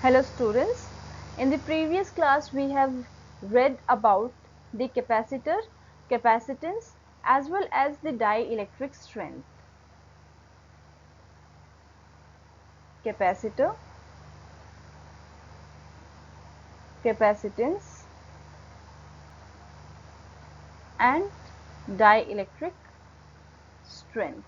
Hello students, in the previous class we have read about the capacitor, capacitance as well as the dielectric strength. Capacitor, capacitance and dielectric strength.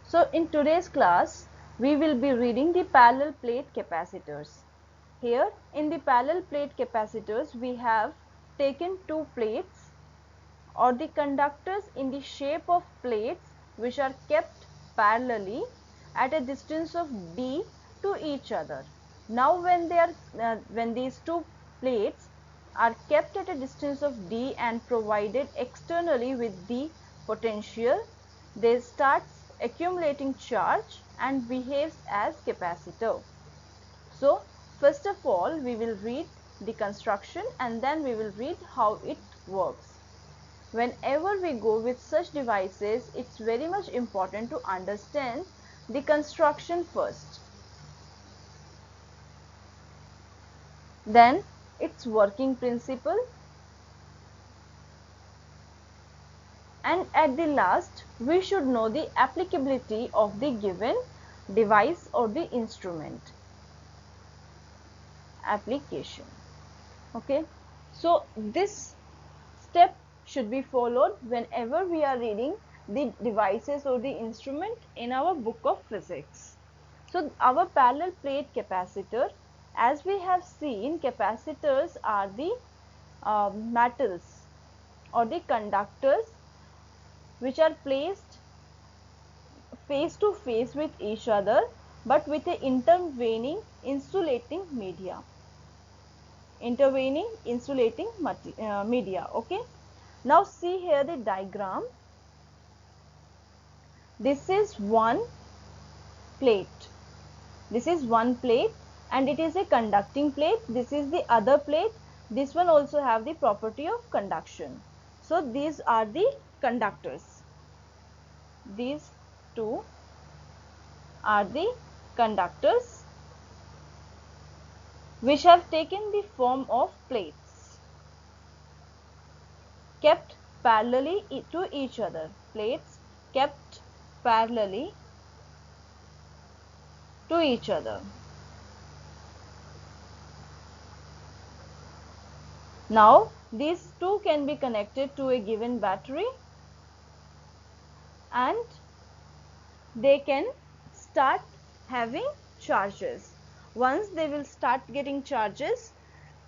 So in today's class we will be reading the parallel plate capacitors. Here in the parallel plate capacitors we have taken two plates or the conductors in the shape of plates which are kept parallelly at a distance of d to each other. Now when these two plates are kept at a distance of d and provided externally with the potential, they start accumulating charge and behaves as capacitor. So first of all we will read the construction and then we will read how it works. Whenever we go with such devices, it's very much important to understand the construction first, then its working principle, and at the last we should know the applicability of the given device or the instrument. Application. Okay, so this step should be followed whenever we are reading the devices or the instrument in our book of physics. So our parallel plate capacitor, as we have seen, capacitors are the metals or the conductors which are placed face to face with each other but with a intervening insulating media. Media. Okay. Now see here the diagram. This is one plate. This is one plate and it is a conducting plate. This is the other plate. This one also have the property of conduction. So these are the conductors. These two are the conductors which have taken the form of plates kept parallelly to each other. Plates kept parallelly to each other. Now these two can be connected to a given battery and they can start having charges. Once they will start getting charges,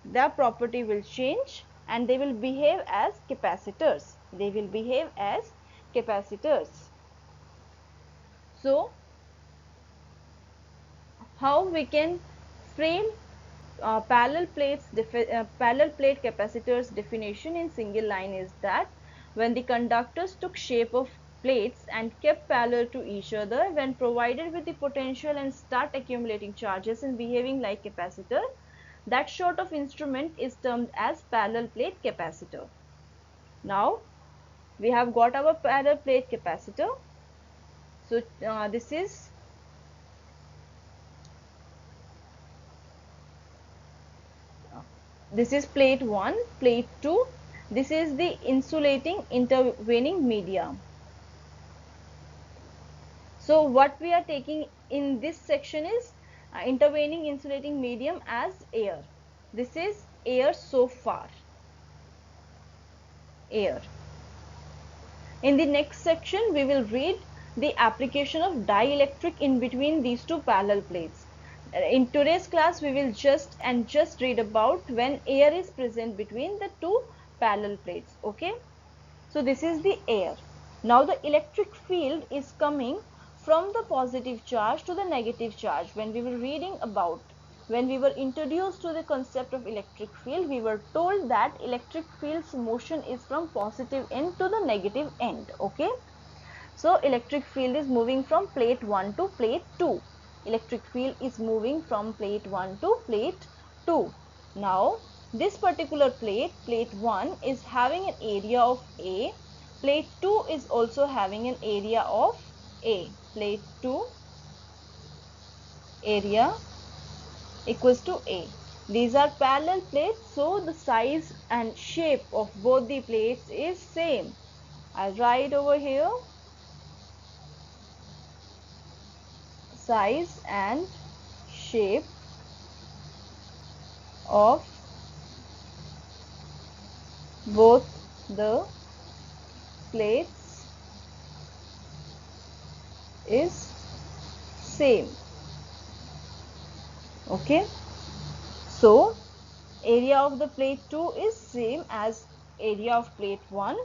their property will change and they will behave as capacitors. They will behave as capacitors. So how we can frame parallel plate capacitors definition in single line is that when the conductors took shape of plates and kept parallel to each other, when provided with the potential and start accumulating charges and behaving like capacitor, that sort of instrument is termed as parallel plate capacitor. Now we have got our parallel plate capacitor. So this is plate 1, plate 2. This is the insulating intervening media. So what we are taking in this section is intervening insulating medium as air. This is air so far. Air. In the next section we will read the application of dielectric in between these two parallel plates. In today's class we will just read about when air is present between the two parallel plates. Okay, so this is the air. Now the electric field is coming from the positive charge to the negative charge. When we were introduced to the concept of electric field, we were told that electric field's motion is from positive end to the negative end. Okay, so electric field is moving from plate 1 to plate 2. Electric field is moving from plate 1 to plate 2. Now this particular plate, plate 1, is having an area of A. Plate 2 is also having an area of A. Plate 2 area equals to A. These are parallel plates, so the size and shape of both the plates is same. I'll write over here size and shape of both the plates is same. Okay, so area of the plate 2 is same as area of plate 1.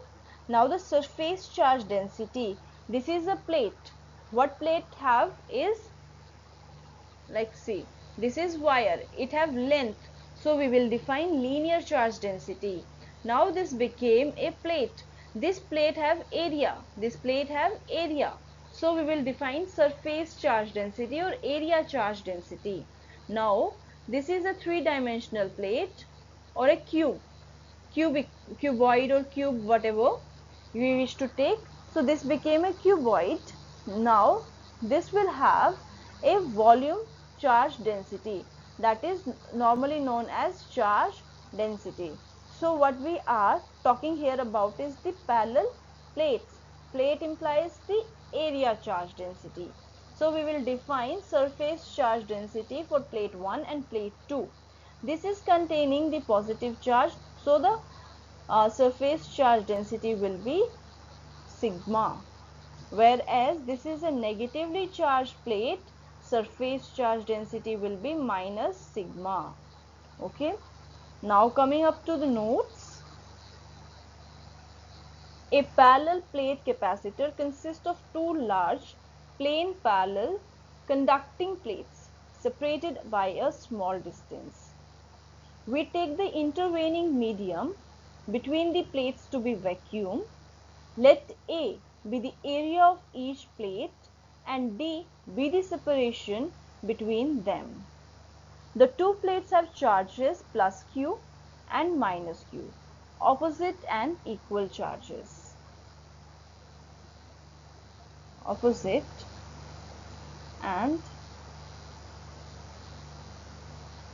Now the surface charge density. This is a plate. What plate have is, like, see, this is wire, it have length, so we will define linear charge density. Now this became a plate. This plate have area, this plate have area, so we will define surface charge density or area charge density. Now this is a three-dimensional plate or a cuboid or cube, whatever we wish to take. So this became a cuboid. Now this will have a volume charge density, that is normally known as charge density. So what we are talking here about is the parallel plates. Plate implies the area charge density. So we will define surface charge density for plate 1 and plate 2. This is containing the positive charge, so the surface charge density will be sigma, whereas this is a negatively charged plate, surface charge density will be minus sigma. Okay, now coming up to the notes. A parallel plate capacitor consists of two large plain parallel conducting plates separated by a small distance. We take the intervening medium between the plates to be vacuum. Let A be the area of each plate and D be the separation between them. The two plates have charges plus Q and minus Q, opposite and equal charges. Opposite and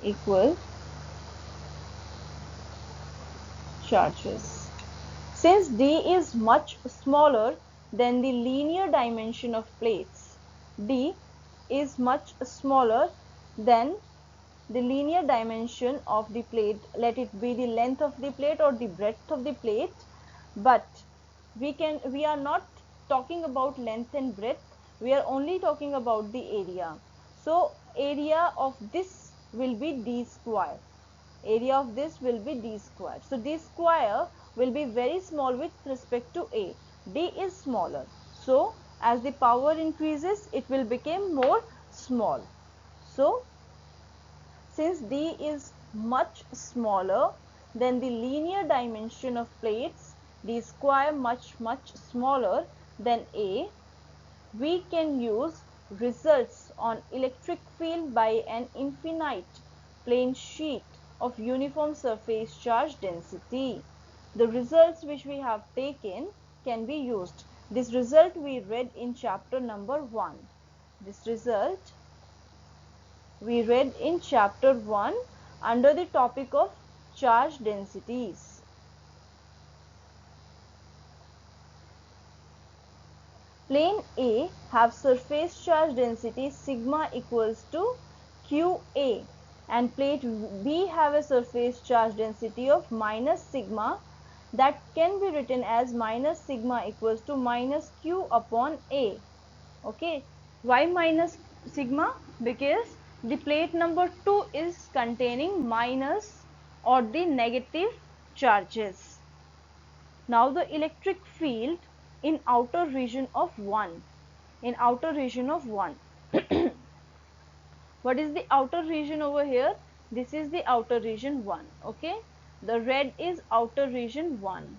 equal charges. Since D is much smaller than the linear dimension of plates, D is much smaller than the linear dimension of the plate, let it be the length of the plate or the breadth of the plate, but we are not talking about length and breadth, we are only talking about the area. So area of this will be D square. Area of this will be D square. So D square will be very small with respect to A. D is smaller. So as the power increases, it will become more small. So since D is much smaller than the linear dimension of plates, D square much smaller than A, we can use results on electric field by an infinite plane sheet of uniform surface charge density. The results which we have taken can be used. This result we read in chapter number 1. This result we read in chapter 1 under the topic of charge densities. Plane A have surface charge density sigma equals to QA, and plate B have a surface charge density of minus sigma, that can be written as minus sigma equals to minus Q upon A. Okay, why minus sigma? Because the plate number 2 is containing minus or the negative charges. Now the electric field in outer region of 1. In outer region of 1. What is the outer region over here? This is the outer region 1. Okay, the red is outer region 1.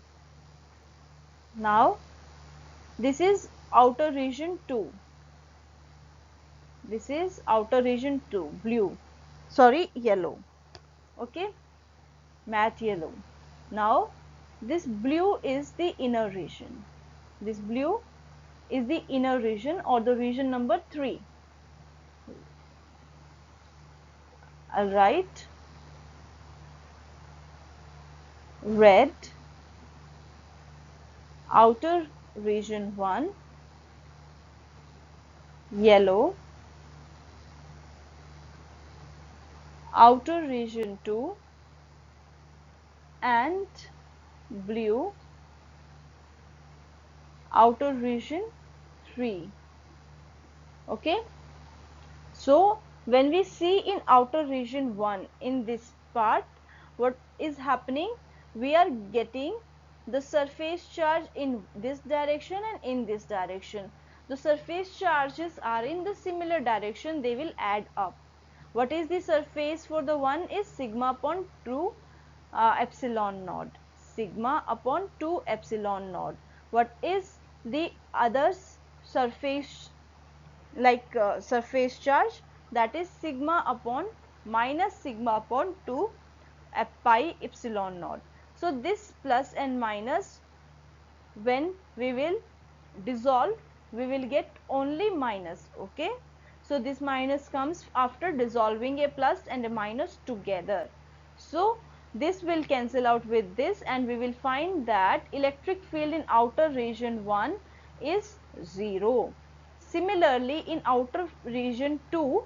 Now this is outer region 2. This is outer region 2, blue, sorry, yellow. Okay, matte yellow. Now this blue is the inner region. This blue is the inner region or the region number 3. I'll write red, outer region 1, yellow, outer region 2, and blue, outer region 3. Okay, so when we see in outer region 1 in this part, what is happening, we are getting the surface charge in this direction and in this direction. The surface charges are in the similar direction, they will add up. What is the surface for the one is sigma upon 2 epsilon naught, sigma upon 2 epsilon naught. What is the other's surface, like surface charge, that is sigma upon minus sigma upon 2 pi epsilon naught. So this plus and minus, when we will dissolve, we will get only minus. Okay, so this minus comes after dissolving a plus and a minus together. So this will cancel out with this, and we will find that electric field in outer region 1 is 0. Similarly, in outer region 2,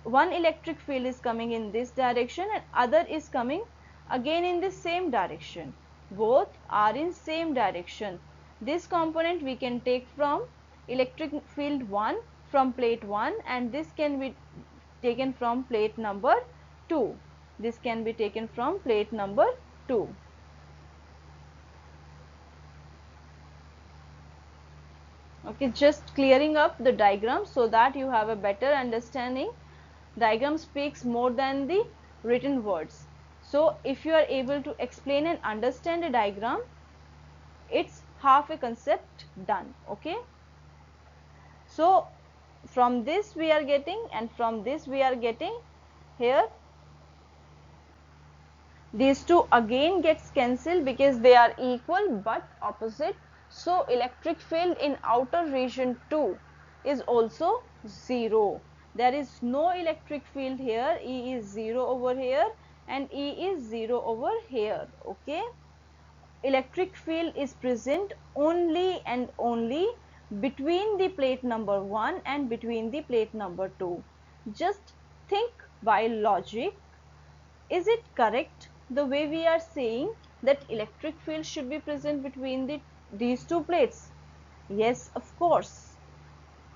one electric field is coming in this direction and other is coming again in the same direction. Both are in same direction. This component we can take from electric field 1 from plate 1, and this can be taken from plate number 2. This can be taken from plate number 2. Okay, just clearing up the diagram so that you have a better understanding. Diagram speaks more than the written words. So if you are able to explain and understand a diagram, it's half a concept done. Okay, so from this we are getting, and from this we are getting, here these two again gets cancelled because they are equal but opposite. So electric field in outer region 2 is also 0. There is no electric field here. E is 0 over here and E is 0 over here. Okay, electric field is present only and only between the plate number 1 and between the plate number 2. Just think by logic. Is it correct the way we are saying that electric field should be present between these two plates? Yes, of course.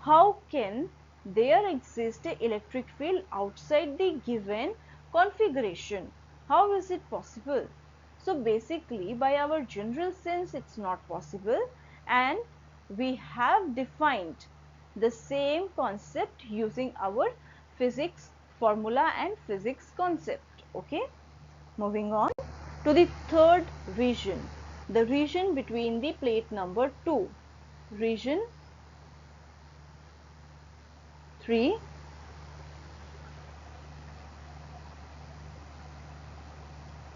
How can there exist an electric field outside the given configuration? How is it possible? So basically, by our general sense, it's not possible, and we have defined the same concept using our physics formula and physics concept. Okay, moving on to the third region, the region between the plate number 2, region 3,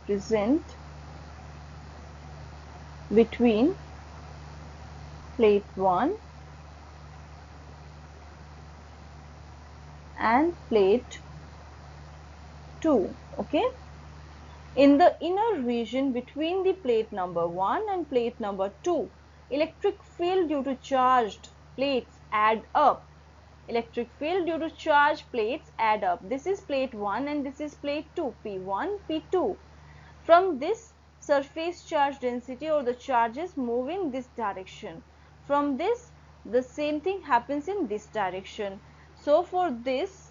present between plate 1 and plate 2. Okay, in the inner region between the plate number 1 and plate number 2, electric field due to charged plates add up. Electric field due to charged plates add up. This is plate 1 and this is plate 2, P1, P2. From this, surface charge density or the charges move in this direction. From this, the same thing happens in this direction. So for this,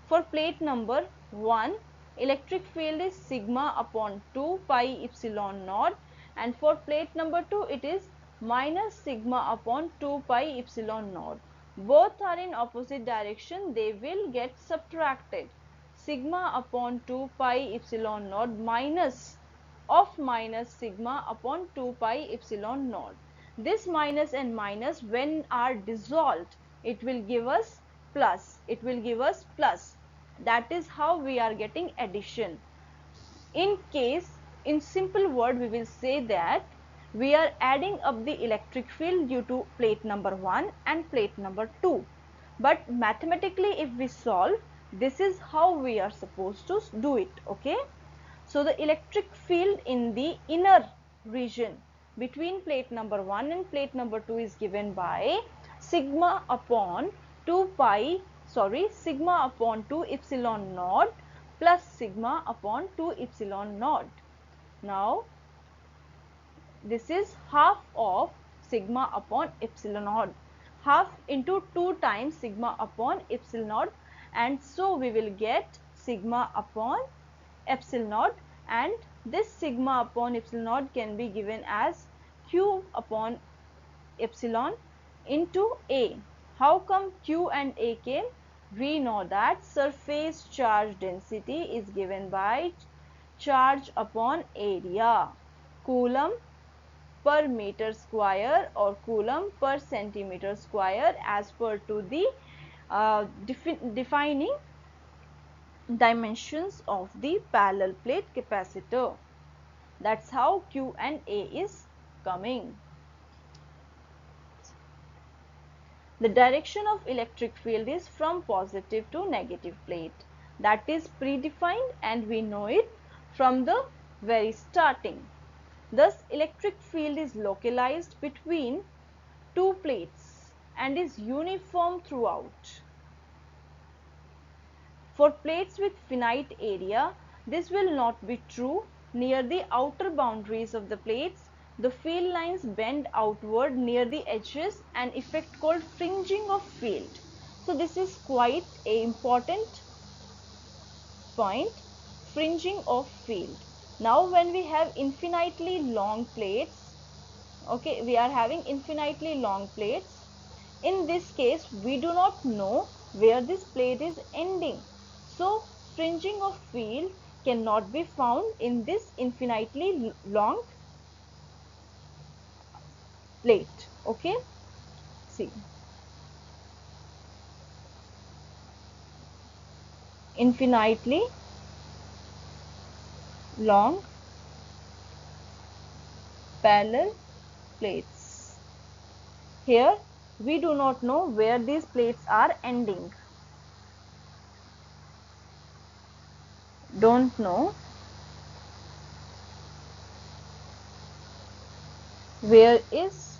for plate number 1, electric field is sigma upon 2 pi epsilon naught, and for plate number 2 it is minus sigma upon 2 pi epsilon naught. Both are in opposite direction, they will get subtracted. Sigma upon 2 pi epsilon naught minus sigma upon 2 pi epsilon naught. This minus and minus, when are dissolved, it will give us plus. It will give us plus. That is how we are getting addition. In case, in simple word, we will say that we are adding up the electric field due to plate number 1 and plate number 2. But mathematically, if we solve, This is how we are supposed to do it. Okay. So the electric field in the inner region between plate number 1 and plate number 2 is given by sigma upon 2 epsilon naught plus sigma upon 2 epsilon naught. Now this is half of sigma upon epsilon naught, half into 2 times sigma upon epsilon naught, and so we will get sigma upon epsilon naught, and this sigma upon epsilon naught can be given as q upon epsilon into A. How come Q and A came? We know that surface charge density is given by charge upon area, coulomb per meter square or coulomb per centimeter square as per to the defining dimensions of the parallel plate capacitor. That's how Q and A is coming. The direction of electric field is from positive to negative plate. That is predefined and we know it from the very starting. Thus, electric field is localized between two plates and is uniform throughout. For plates with finite area, this will not be true. Near the outer boundaries of the plates, the field lines bend outward near the edges, an effect called fringing of field. So this is quite an important point, fringing of field. Now when we have infinitely long plates, okay, we are having infinitely long plates. In this case, we do not know where this plate is ending. So fringing of field cannot be found in this infinitely long plate. Okay, see, infinitely long parallel plates. Here we do not know where these plates are ending. Don't know where is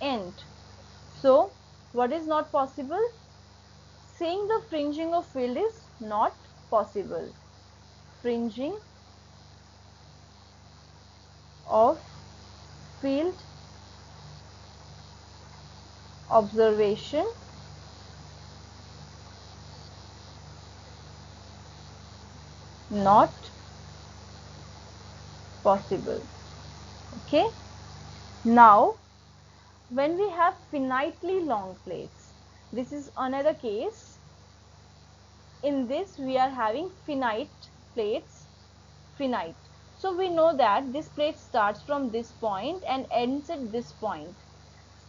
end. So what is not possible? Saying the fringing of field is not possible. Fringing of field observation not possible. Okay. Now when we have finitely long plates, this is another case. In this we are having finite plates, finite. So we know that this plate starts from this point and ends at this point.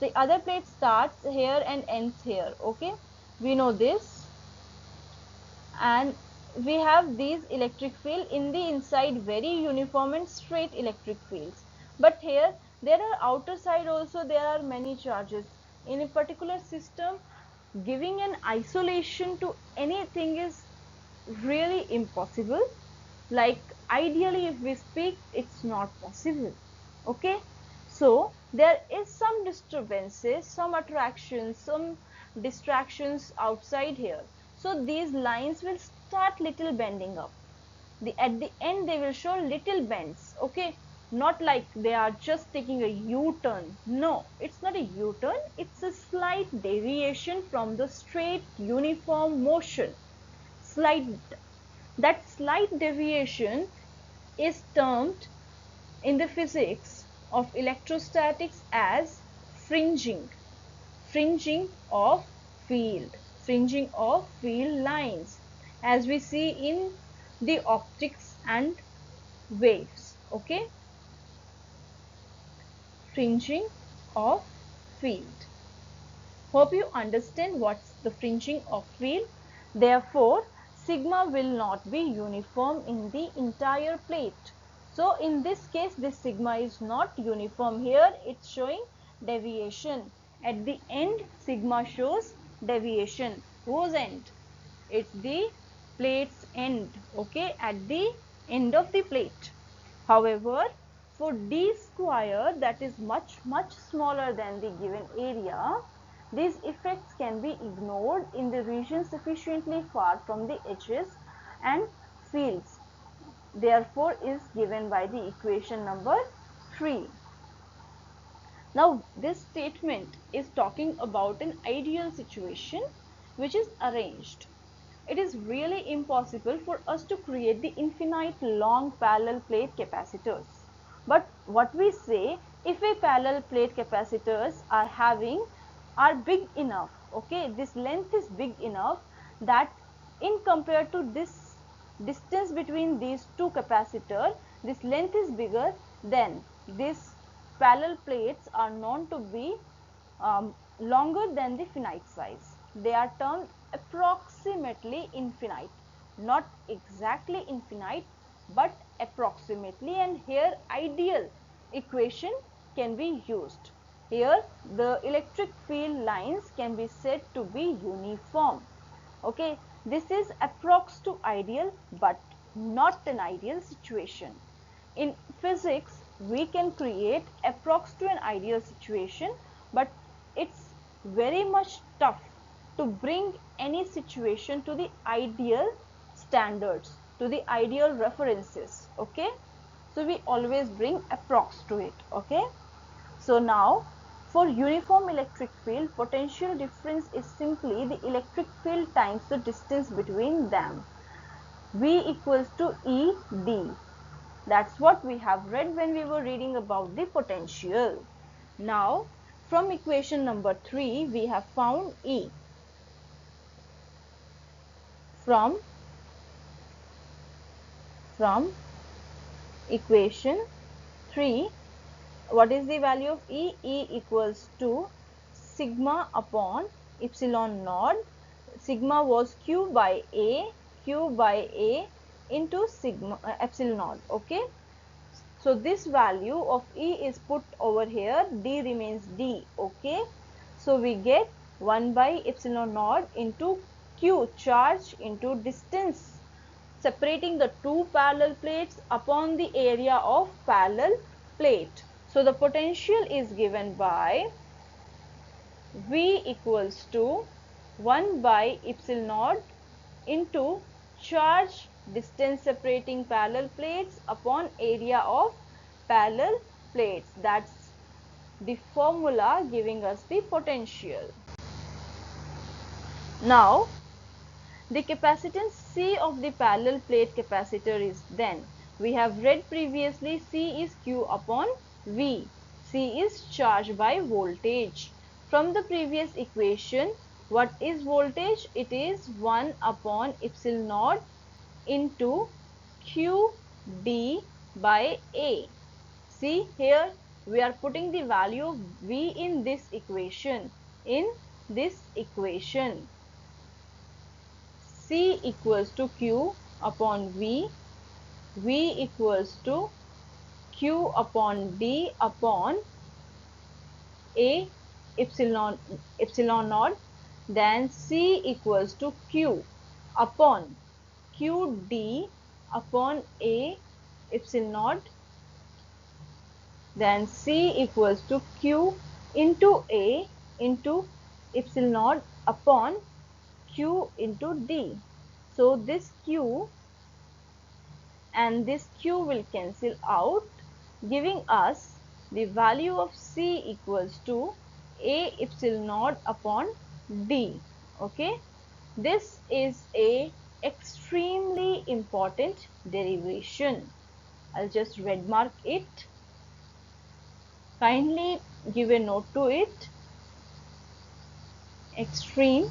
The other plate starts here and ends here. Okay, we know this, and we have these electric field in the inside, very uniform and straight electric fields. But here there are outer side also, there are many charges. In a particular system, giving an isolation to anything is really impossible. Like ideally if we speak, it's not possible. Okay, so there is some disturbances, some attractions, some distractions outside here. So these lines will start little bending up. At the end they will show little bends. Okay, not like they are just taking a U-turn. No, it's not a U-turn, it's a slight deviation from the straight uniform motion. That slight deviation is termed in the physics of electrostatics as fringing, fringing of field, fringing of field lines, as we see in the optics and waves. Okay, fringing of field. Hope you understand what's the fringing of field. Therefore, sigma will not be uniform in the entire plate. So in this case, this sigma is not uniform. Here it's showing deviation. At the end, sigma shows deviation. Whose end? It's the plate's end, okay, at the end of the plate. However, for d square, that is much smaller than the given area, these effects can be ignored in the region sufficiently far from the edges and fields. Therefore is given by the equation number 3. Now this statement is talking about an ideal situation which is arranged. It is really impossible for us to create the infinite long parallel plate capacitors. But what we say, if a parallel plate capacitors are big enough, okay, this length is big enough that in compared to this distance between these two capacitors, this length is bigger, then these parallel plates are known to be longer than the finite size. They are termed approximately infinite, not exactly infinite but approximately, and here ideal equation can be used. Here the electric field lines can be said to be uniform. Okay, this is approx to ideal but not an ideal situation. In physics, we can create approx to an ideal situation, but it's very much tough to bring any situation to the ideal standards, to the ideal references, okay. So we always bring approx to it, okay. So now for uniform electric field, potential difference is simply the electric field times the distance between them. V equals to ED. That's what we have read when we were reading about the potential. Now from equation number 3 we have found E. From equation 3, what is the value of E? E equals to sigma upon epsilon naught. Sigma was Q by A into sigma epsilon naught, okay. So this value of E is put over here, D remains D, okay. So we get 1 by epsilon naught into Q, charge into distance separating the two parallel plates upon the area of parallel plate. So the potential is given by V equals to 1 by epsilon naught into charge distance separating parallel plates upon area of parallel plates. That's the formula giving us the potential. Now the capacitance C of the parallel plate capacitor is then, we have read previously, C is Q upon V. C is charge by voltage. From the previous equation, what is voltage? It is 1 upon epsilon naught into QD by A. See here, we are putting the value of V in this equation. C equals to Q upon V, V equals to Q upon D upon A epsilon naught, then C equals to Q upon QD upon A epsilon naught, then C equals to Q into A into epsilon naught upon Q into D. So this Q and this Q will cancel out, giving us the value of C equals to A epsilon naught upon D. Okay, this is a extremely important derivation. I'll just red mark it. Kindly give a note to it. Extremely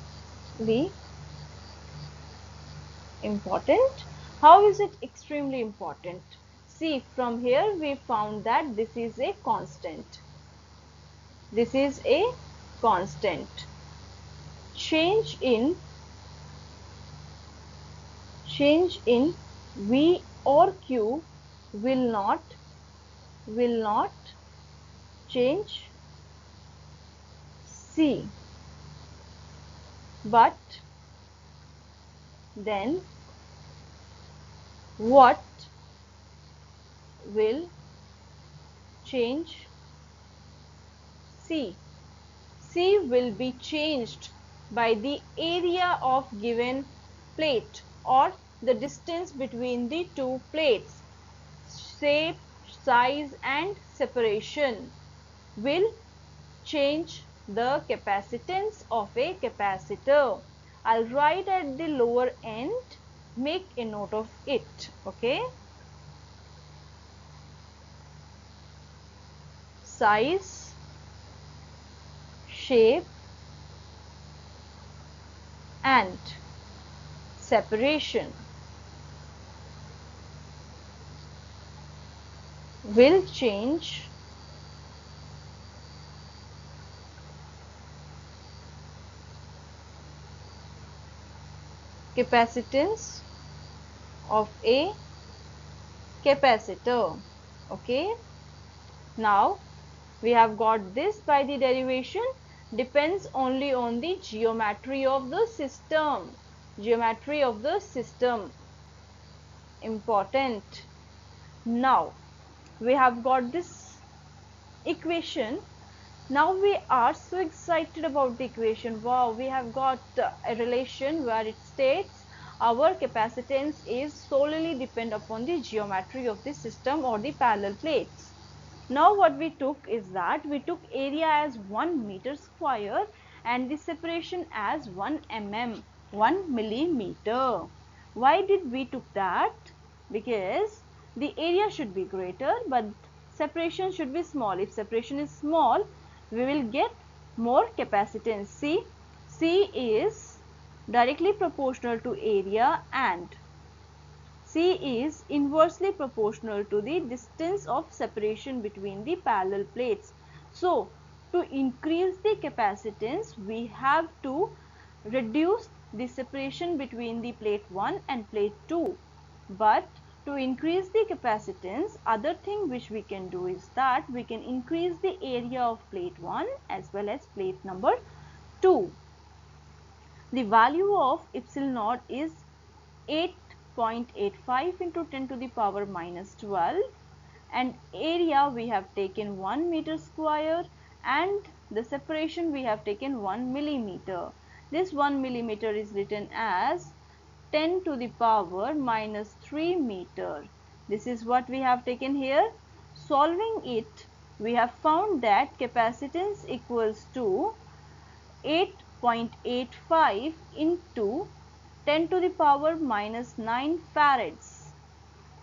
important. How is it extremely important? See, from here we found that this is a constant. This is a constant. Change in V or Q will not change C, but then what will change C? C will be changed by the area of given plate or the distance between the two plates. Shape, size and separation will change the capacitance of a capacitor. I'll write at the lower end, make a note of it, okay? Size, shape and separation will change capacitance of a capacitor. Okay, now we have got this by the derivation. Depends only on the geometry of the system. Geometry of the system, important. Now we have got this equation. Now we are so excited about the equation. Wow, we have got a relation where it states our capacitance is solely depend upon the geometry of the system or the parallel plates. Now what we took is that we took area as 1 meter square and the separation as 1 mm, 1 millimeter. Why did we took that? Because the area should be greater but separation should be small. If separation is small, we will get more capacitance. See, C is directly proportional to area and C is inversely proportional to the distance of separation between the parallel plates. So, to increase the capacitance, we have to reduce the separation between the plate 1 and plate 2. But to increase the capacitance, other thing which we can do is that we can increase the area of plate 1 as well as plate number 2. The value of epsilon naught is 8.85 into 10 to the power minus 12 and area we have taken 1 meter square and the separation we have taken 1 millimeter. This 1 millimeter is written as 10 to the power minus 3 meter. This is what we have taken here. Solving it, we have found that capacitance equals to 8.85 into 10 to the power minus 9 farads.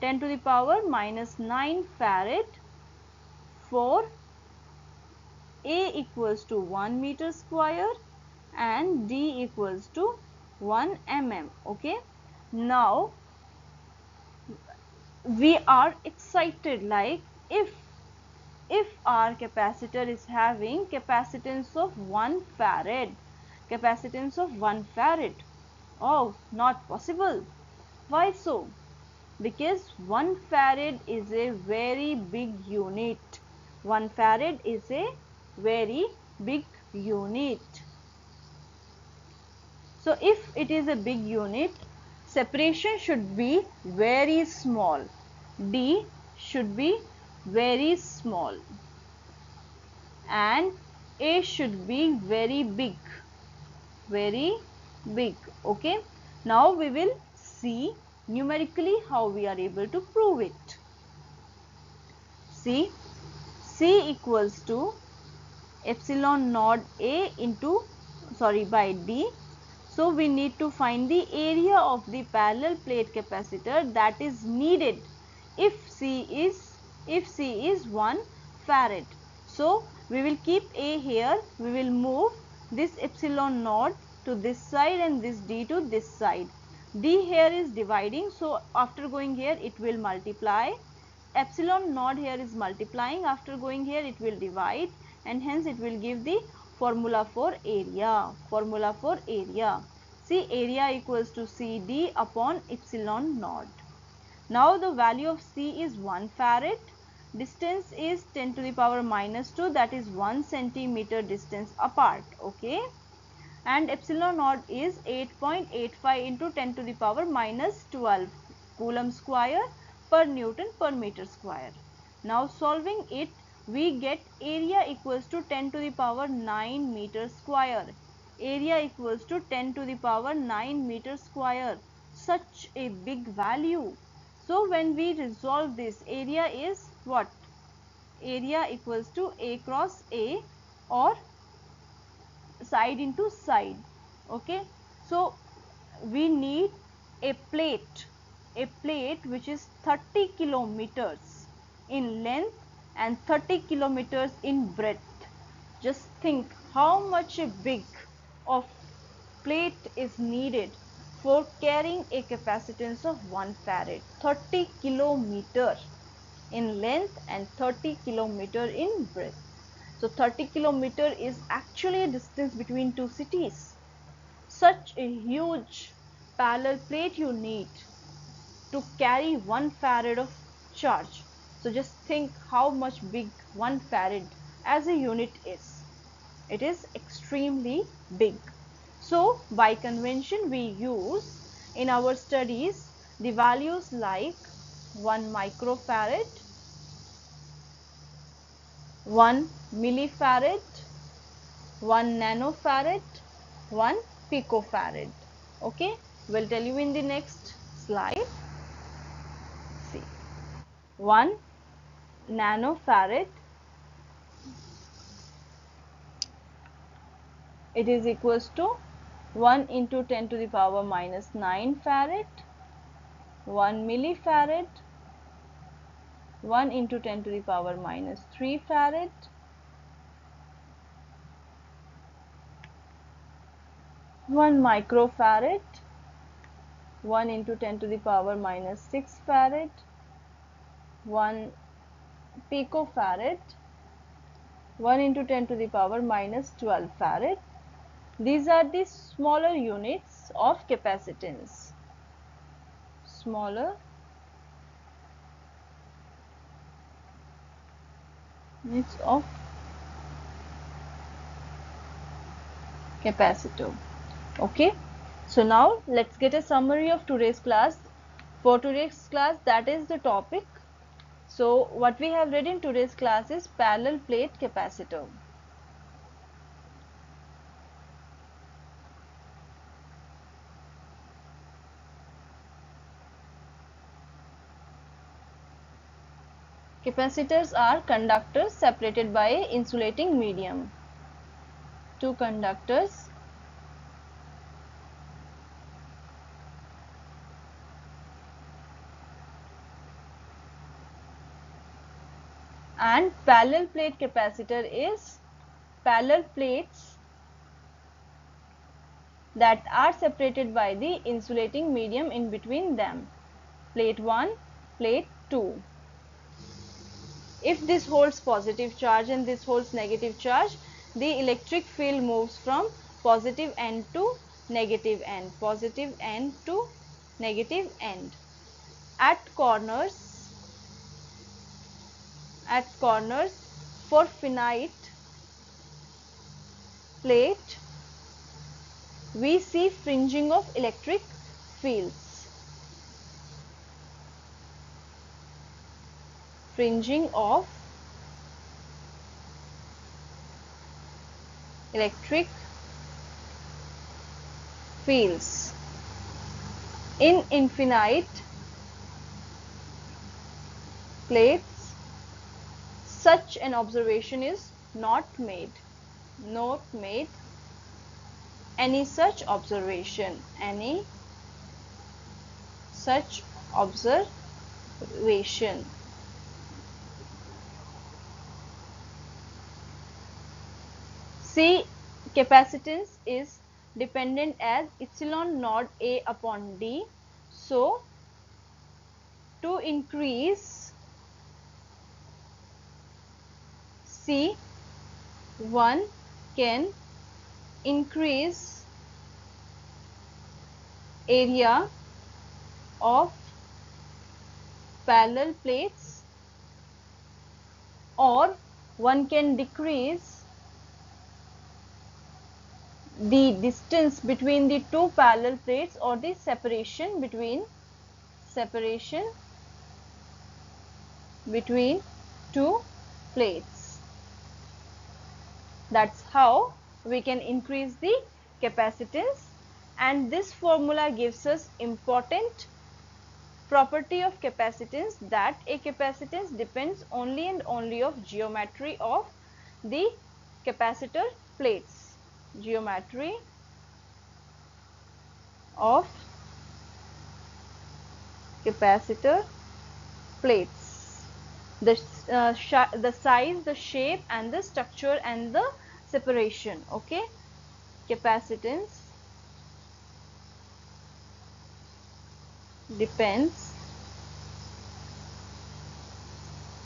10 to the power minus 9 farad for A equals to 1 meter square and D equals to 1 mm. Okay. Now we are excited, like if our capacitor is having capacitance of 1 farad, capacitance of 1 farad. Oh, not possible. Why so? Because 1 farad is a very big unit. 1 farad is a very big unit. So if it is a big unit, separation should be very small. D should be very small and A should be very big. Very big. Okay. Now we will see numerically how we are able to prove it. See, C equals to epsilon naught A into by D. So we need to find the area of the parallel plate capacitor that is needed if C is 1 farad. So we will keep A here, we will move this epsilon naught to this side and this D to this side. D here is dividing, so after going here it will multiply. Epsilon naught here is multiplying, after going here it will divide and hence it will give the formula for area. Formula for area. See, area equals to CD upon epsilon naught. Now the value of C is 1 farad. Distance is 10 to the power minus 2, that is 1 centimeter distance apart. Okay. and epsilon naught is 8.85 into 10 to the power minus 12 coulomb square per Newton per meter square. Now solving it, we get area equals to 10 to the power 9 meter square. Area equals to 10 to the power 9 meter square. Such a big value. So when we resolve this, area is what? Area equals to A cross A, or side into side. Okay, so we need a plate which is 30 kilometers in length and 30 kilometers in breadth. Just think how much big of plate is needed for carrying a capacitance of 1 farad. 30 kilometer in length and 30 kilometer in breadth. So 30 kilometer is actually a distance between two cities. Such a huge parallel plate you need to carry 1 farad of charge. So just think how much big 1 farad as a unit is. It is extremely big. So by convention we use in our studies the values like 1 microfarad, 1 millifarad, 1 nanofarad, 1 picofarad. Okay, we'll tell you in the next slide. See, 1 nanofarad, it is equals to 1 into 10 to the power minus 9 farad. 1 millifarad, 1 into 10 to the power minus 3 farad. 1 microfarad, 1 into 10 to the power minus 6 farad. 1 picofarad, 1 into 10 to the power minus 12 farad. These are the smaller units of capacitance. Smaller units of capacitor. Okay, so now let's get a summary of today's class. For today's class, that is the topic. So what we have read in today's class is parallel plate capacitor. Capacitors are conductors separated by an insulating medium. Two conductors and parallel plate capacitor is parallel plates that are separated by the insulating medium in between them. Plate 1, plate 2. If this holds positive charge and this holds negative charge, the electric field moves from positive end to negative end, positive end to negative end. At corners for finite plate, we see fringing of electric fields. Fringing of electric fields. In infinite plates, such an observation is not made. Not made any such observation. Any such observation. See, capacitance is dependent as epsilon naught A upon D. So, to increase C, one can increase area of parallel plates, or one can decrease the distance between the two parallel plates, or the separation between two plates. That's how we can increase the capacitance, and this formula gives us important property of capacitance, that a capacitance depends only and only of geometry of the capacitor plates. Geometry of capacitor plates. The size, the shape, and the structure, and the separation. Okay, capacitance depends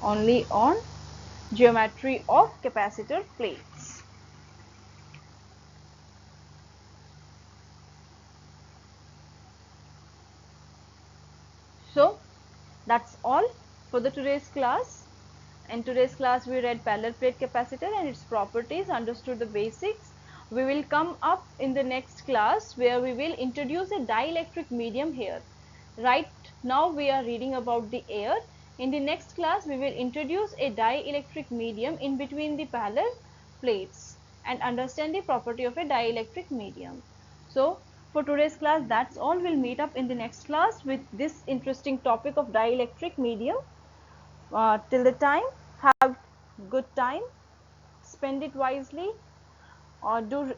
only on geometry of capacitor plates. So that's all for the today's class. In today's class we read parallel plate capacitor and its properties, understood the basics. We will come up in the next class where we will introduce a dielectric medium here. Right now we are reading about the air. In the next class we will introduce a dielectric medium in between the parallel plates and understand the property of a dielectric medium. So for today's class that's all. We'll meet up in the next class with this interesting topic of dielectric medium. Till the time, have good time, spend it wisely, or do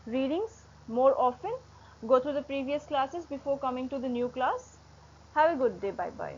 readings more often, go through the previous classes before coming to the new class. Have a good day. Bye bye.